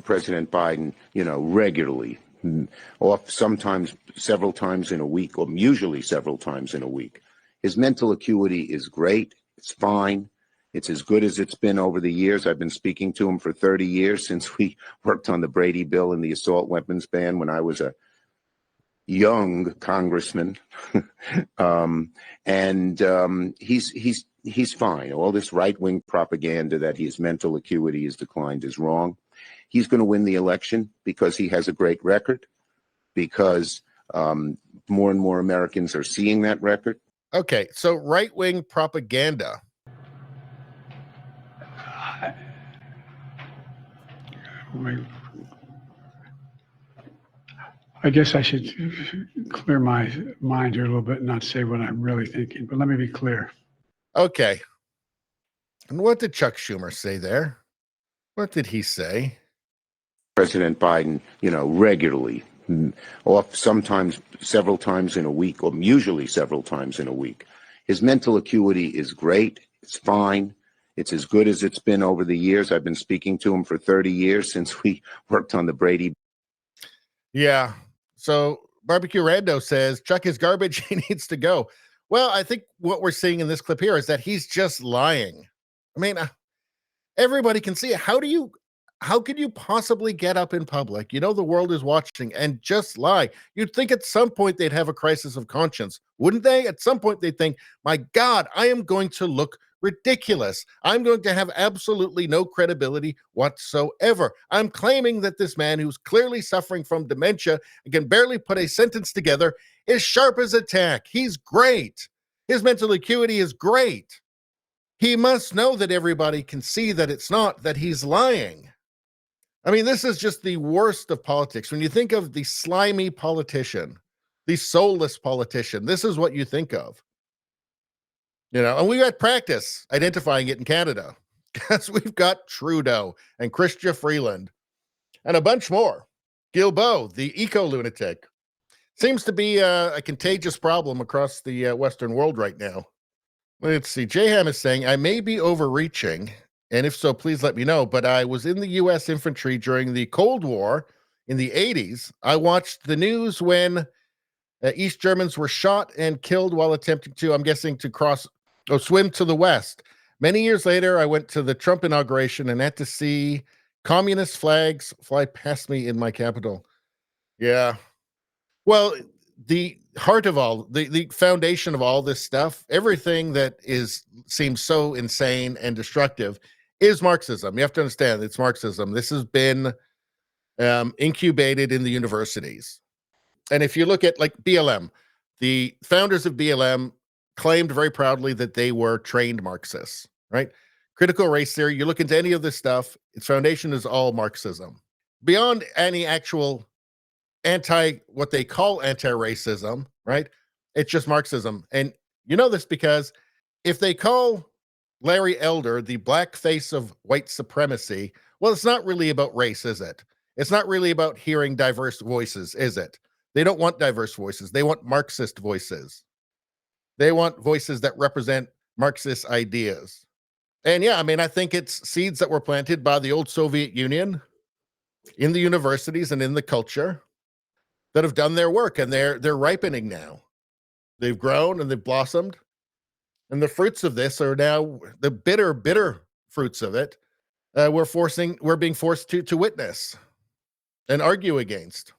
to President Biden, regularly, off sometimes several times in a week, or usually several times in a week. His mental acuity is great. It's fine. It's as good as it's been over the years. I've been speaking to him for 30 years since we worked on the Brady bill and the assault weapons ban when I was a young congressman. He's fine. All this right-wing propaganda that his mental acuity has declined is wrong. He's going to win the election because he has a great record, because more and more Americans are seeing that record. Okay, so right-wing propaganda. I guess I should clear my mind here a little bit and not say what I'm really thinking, but let me be clear. Okay. And what did Chuck Schumer say there? What did he say? President Biden, regularly, off sometimes several times in a week, or usually several times in a week. His mental acuity is great. It's fine. It's as good as it's been over the years. I've been speaking to him for 30 years since we worked on the Brady. Yeah. So Barbecue Rando says Chuck is garbage. He needs to go. Well, I think what we're seeing in this clip here is that he's just lying. I mean, everybody can see it. How could you possibly get up in public? The world is watching and just lie. You'd think at some point they'd have a crisis of conscience, wouldn't they? At some point they'd think, my God, I am going to look ridiculous. I'm going to have absolutely no credibility whatsoever. I'm claiming that this man who's clearly suffering from dementia and can barely put a sentence together is sharp as a tack. He's great. His mental acuity is great. He must know that everybody can see that it's not, that he's lying. I mean, this is just the worst of politics. When you think of the slimy politician, the soulless politician, this is what you think of. And we got practice identifying it in Canada because we've got Trudeau and Chrystia Freeland and a bunch more. Guilbeault, the eco-lunatic, seems to be a contagious problem across the Western world right now. Let's see. Jayham is saying, I may be overreaching, and if so, please let me know, but I was in the U.S. infantry during the Cold War in the 80s. I watched the news when East Germans were shot and killed while attempting to, I'm guessing, to swim to the West. Many years later, I went to the Trump inauguration and had to see communist flags fly past me in my capital. Yeah. Well, the heart of all, the foundation of all this stuff, everything that seems so insane and destructive is Marxism. You have to understand it's Marxism. This has been incubated in the universities. And if you look at like BLM, the founders of BLM claimed very proudly that they were trained Marxists, right? Critical race theory, you look into any of this stuff, its foundation is all Marxism. Beyond any actual what they call anti-racism, right? It's just Marxism. And you know this because if they call Larry Elder the black face of white supremacy, well, it's not really about race, is it? It's not really about hearing diverse voices, is it? They don't want diverse voices. They want Marxist voices. They want voices that represent Marxist ideas. And yeah, I mean, I think it's seeds that were planted by the old Soviet Union in the universities and in the culture that have done their work, and they're ripening now. They've grown and they've blossomed. And the fruits of this are now the bitter fruits of it. We're being forced to witness and argue against.